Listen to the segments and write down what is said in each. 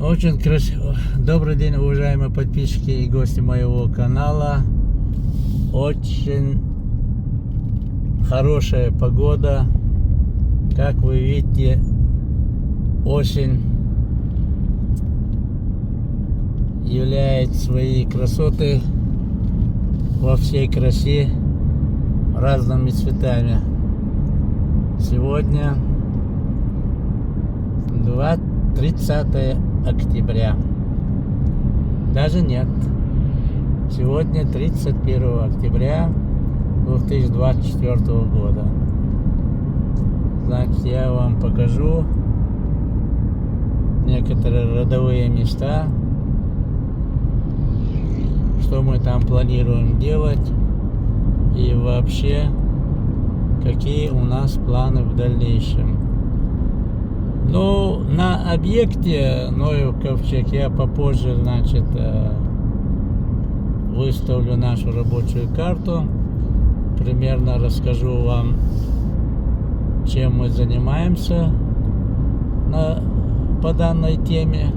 Очень красиво. Добрый день, уважаемые подписчики и гости моего канала. Очень хорошая погода. Как вы видите, осень являет свои красоты во всей красе разными цветами. Сегодня 30 октября. Даже нет. Сегодня 31 октября 2024 года. Значит, я вам покажу некоторые родовые места, что мы там планируем делать и вообще какие у нас планы в дальнейшем. Ну, на объекте Ноев ковчег я попозже, значит, выставлю нашу рабочую карту. Примерно расскажу вам, чем мы занимаемся по данной теме.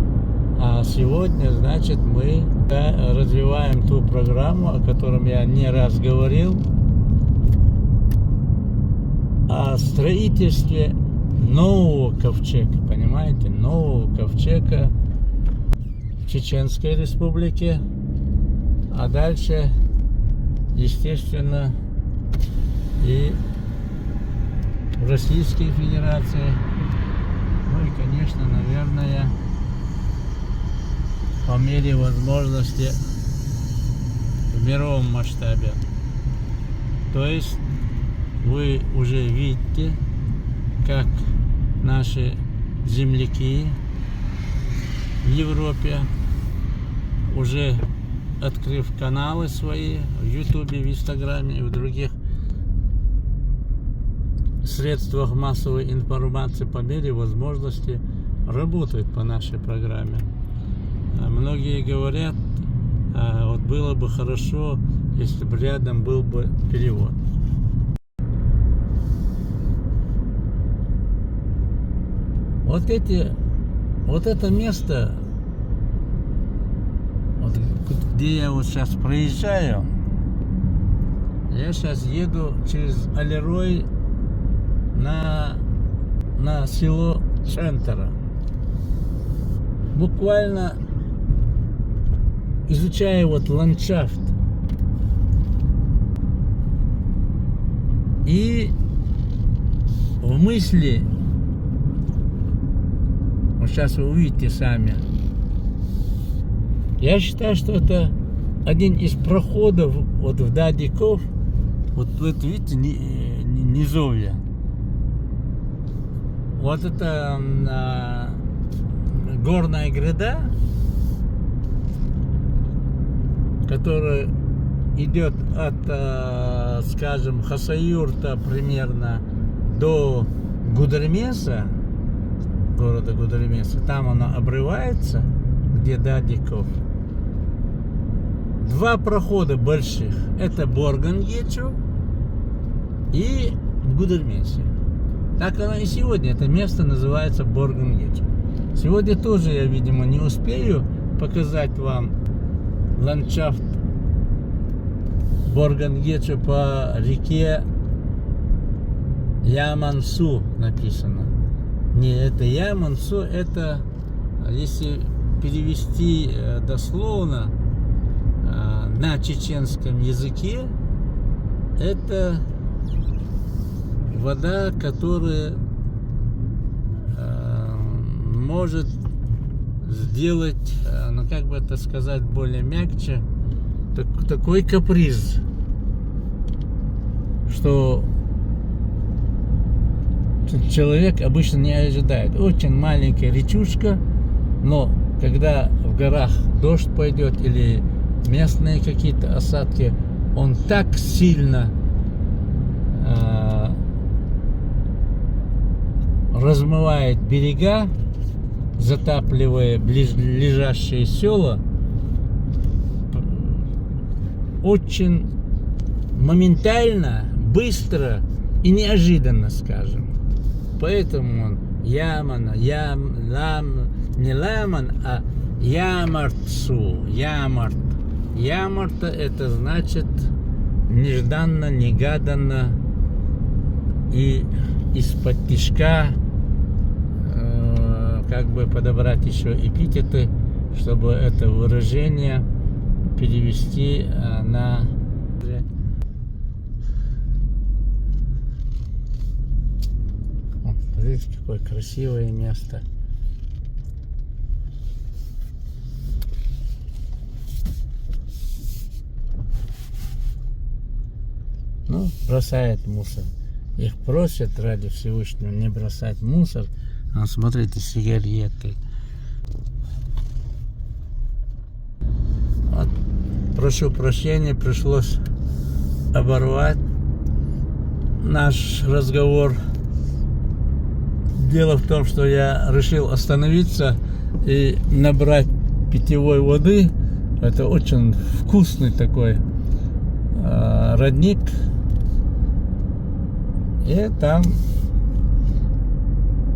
А сегодня, значит, мы развиваем ту программу, о которой я не раз говорил, о строительстве нового ковчега, понимаете, нового ковчега в Чеченской Республике, а дальше, естественно, и в Российской Федерации, ну и, конечно, наверное, по мере возможности в мировом масштабе. То есть вы уже видите, как наши земляки в Европе, уже открыв каналы свои в Ютубе, в Инстаграме и в других средствах массовой информации, по мере возможности работают по нашей программе. Многие говорят, вот было бы хорошо, если бы рядом был бы перевод. Вот это место, вот, где я вот сейчас проезжаю, я сейчас еду через Алерой на село Шентера. Буквально изучая вот ландшафт. И в мысли, вот сейчас вы увидите сами, я считаю, что это один из проходов вот в Дадиков, вот видите, низовье. Вот это горная гряда, которая идет от, скажем, Хасаюрта примерно до Гудермеса, города Гудермеса. Там она обрывается, где Дадиков. Два прохода больших. Это Боргангечу и в Гудермесе. Так оно и сегодня. Это место называется Боргангечу. Сегодня тоже я, видимо, не успею показать вам ландшафт Боргангечу по реке Ямансу написано. Не, это Ямансу, это, если перевести дословно на чеченском языке, это вода, которая может сделать, ну как бы это сказать более мягче, такой каприз, что человек обычно не ожидает. Очень маленькая речушка, но когда в горах дождь пойдет или местные какие-то осадки, он так сильно размывает берега, затапливая ближайшие села, очень моментально, быстро и неожиданно, скажем. Поэтому он Ямана, не Лемон, а Ямартсу. Ямарт. Ямарта это значит нежданно, негаданно и из-под тишка, как бы подобрать еще эпитеты, чтобы это выражение перевести на... Смотрите, какое красивое место. Ну, бросает мусор. Их просят ради Всевышнего не бросать мусор. А смотрите, сигареты. Вот, прошу прощения, пришлось оборвать наш разговор. Дело в том, что я решил остановиться и набрать питьевой воды. Это очень вкусный такой родник. И там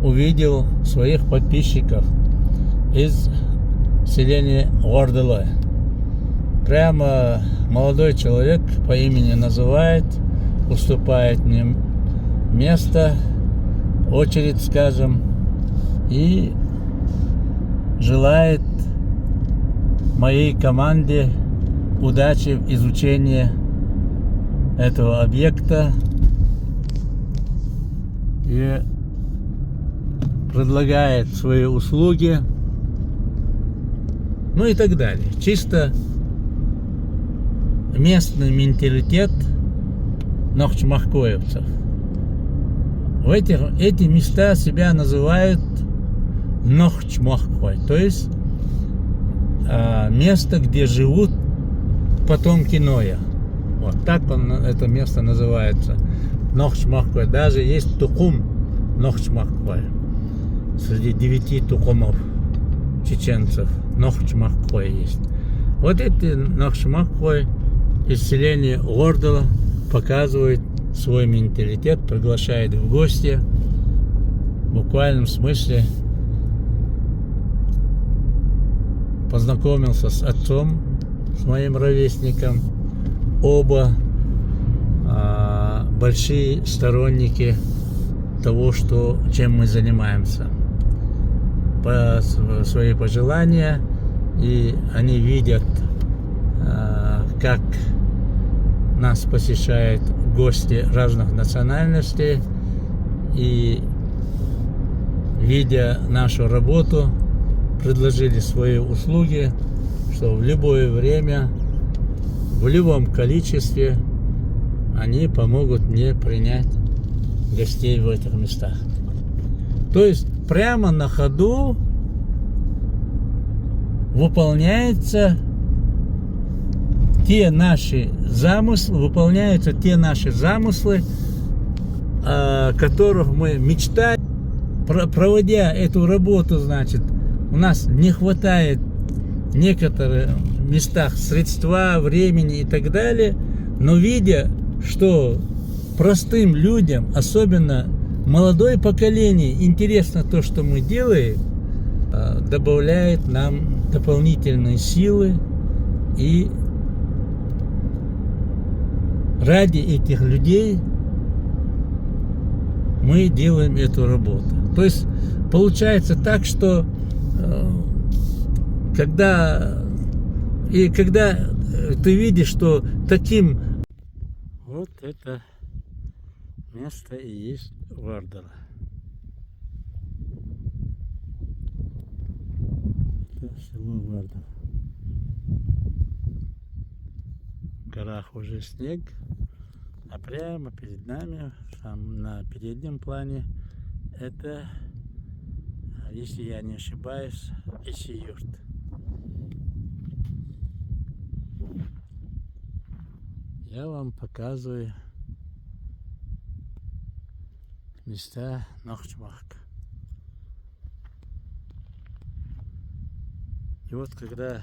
увидел своих подписчиков из селения Гордала. Прямо молодой человек по имени называет, уступает мне место, очередь, скажем, и желает моей команде удачи в изучении этого объекта и предлагает свои услуги, ну и так далее. Чисто местный менталитет нохчмахкоевцев. Эти места себя называют Нохчмахкой, то есть место, где живут потомки Ноя. Вот так это место называется. Нохчмахкой. Даже есть Тукум Нохчмахкой. Среди 9 тукумов чеченцев Нохчмахкой есть. Вот эти Нохчмахкой из селения Гордала показывает свой менталитет, приглашает в гости. В буквальном смысле познакомился с отцом, с моим ровесником. Оба большие сторонники того, чем мы занимаемся. По свои пожелания, и они видят, как нас посещают гости разных национальностей, и видя нашу работу, предложили свои услуги, что в любое время, в любом количестве они помогут мне принять гостей в этих местах. То есть прямо на ходу выполняются те наши замыслы, о которых мы мечтаем. Проводя эту работу, значит, у нас не хватает в некоторых местах средства, времени и так далее, но видя, что простым людям, особенно молодое поколение, интересно то, что мы делаем, добавляет нам дополнительные силы, и ради этих людей мы делаем эту работу. То есть получается так, что когда ты видишь, что таким... Вот это место и есть Гордала. Это село Гордала. В горах уже снег, а прямо перед нами, на переднем плане, это, если я не ошибаюсь, Исиюрт. Я вам показываю места Нохчмахка. И вот когда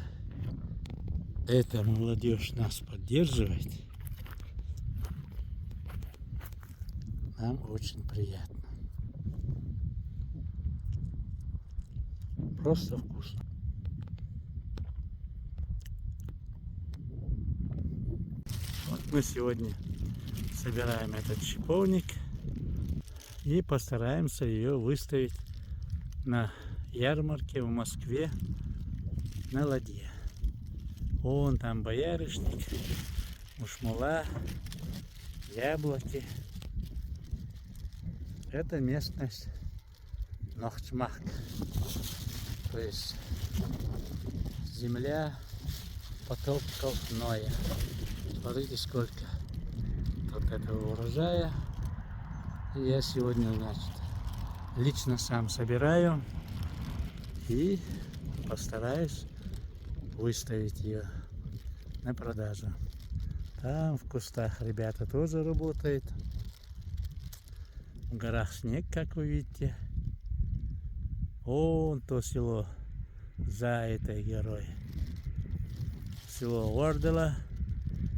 эта молодежь нас поддерживает, нам очень приятно. просто вкусно. Вот мы сегодня собираем этот шиповник и постараемся ее выставить на ярмарке в Москве на ладье. Вон там боярышник, мушмула, яблоки. Это местность Нахчмах, то есть земля потомков Ноя. Смотрите, сколько тут этого урожая. И я сегодня, значит, лично сам собираю и постараюсь выставить ее на продажу. Там в кустах ребята тоже работают. В горах снег, как вы видите. Вон то село за этой горой. Село Вордела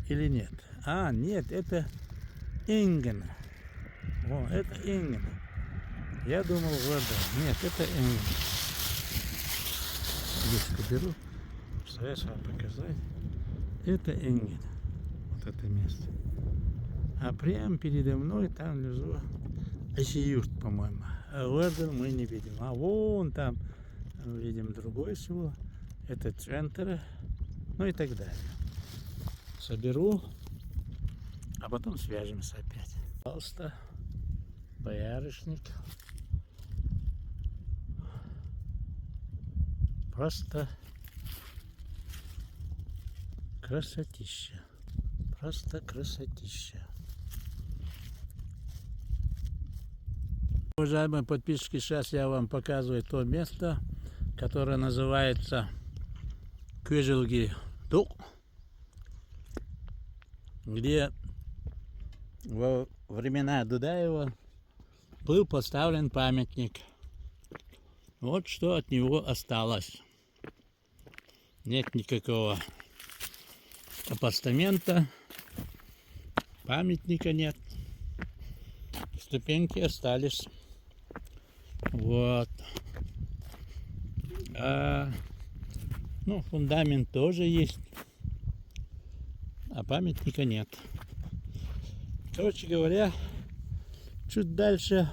или нет? А, нет, это Инген. О, это Инген. Я думал Вордела. Нет, это Инген. Близко беру. Представляешь, вам показать. Это Инген. Вот это место. А прямо передо мной там внизу Асиюрт, по-моему. А Вордел мы не видим. А вон там видим другое село. Это центр. Ну и так далее. Соберу, а потом свяжемся опять. Пожалуйста, боярышник. Просто красотища. Просто красотища. Уважаемые подписчики, сейчас я вам показываю то место, которое называется Кюжелги-Дук, где во времена Дудаева был поставлен памятник. Вот что от него осталось. Нет никакого постамента, памятника нет. Ступеньки остались. Вот. Ну, фундамент тоже есть, а памятника нет. Короче говоря, чуть дальше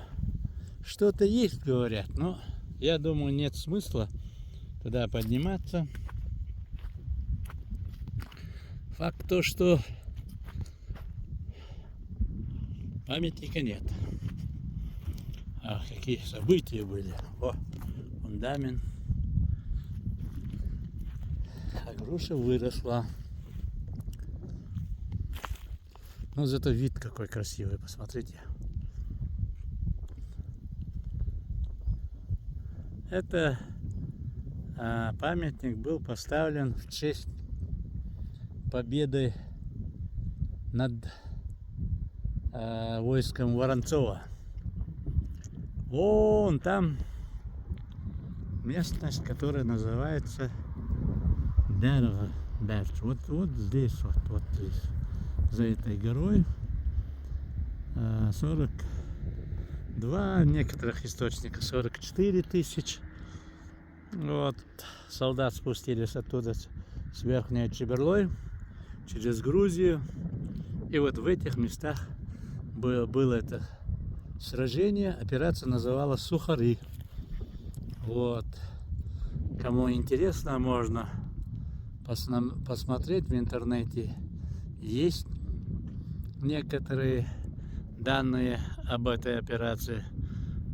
что-то есть, говорят, но я думаю, нет смысла туда подниматься. Факт то, что памятника нет. А какие события были. О, фундамент. А груша выросла. Но зато вид какой красивый, посмотрите. Это памятник был поставлен в честь победы над войском Воронцова. Вон там местность, которая называется Дальше. Вот здесь, вот здесь, за этой горой 42, в некоторых источниках 44 тысяч. Вот, солдат спустились оттуда с верхней Чеберлой через Грузию. И вот в этих местах было это сражение. Операция называлась Сухари. Вот. Кому интересно, можно посмотреть в интернете. Есть некоторые данные об этой операции.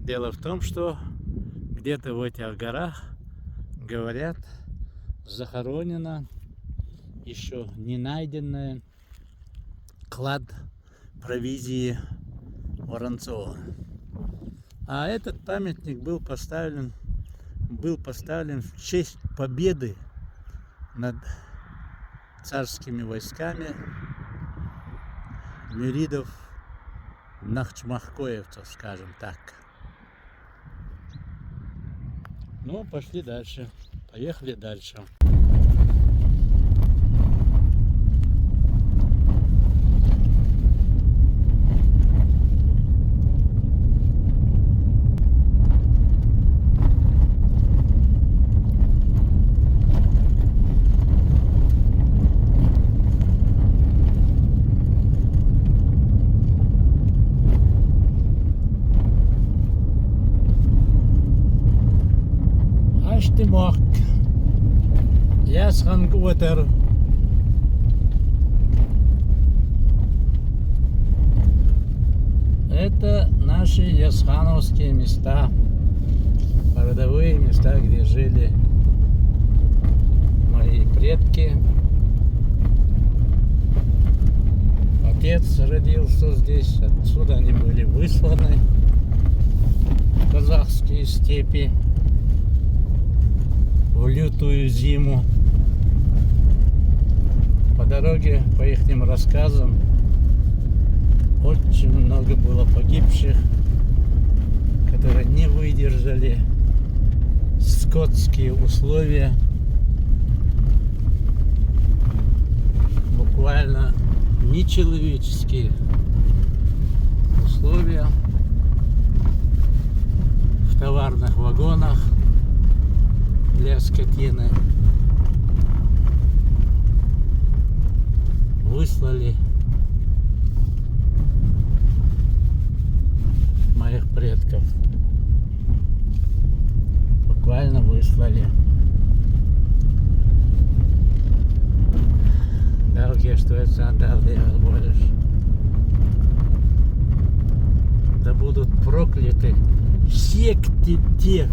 Дело в том, что где-то в этих горах, говорят, захоронено еще не найденный клад провизии Воронцова. А этот памятник был поставлен в честь победы над царскими войсками мюридов, нахчмахкоевцев, скажем так. Ну, пошли дальше. Поехали дальше. Мок. Ясхан Гуатер. Это наши ясхановские места. Родовые места, где жили мои предки. Отец родился здесь, отсюда они были высланы в казахские степи в лютую зиму. По дороге, по их рассказам, очень много было погибших, которые не выдержали скотские условия. Буквально нечеловеческие условия в товарных вагонах для скотины. Выслали моих предков. Буквально выслали. Далее, что это далее говоришь? Да будут прокляты все те,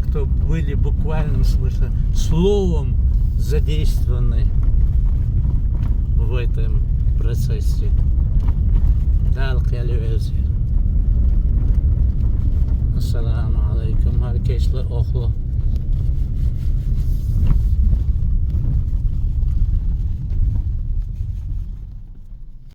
кто были в буквальном смысле словом задействованы в этом процессе. Ассаламу алейкум. Herkesle ochtend.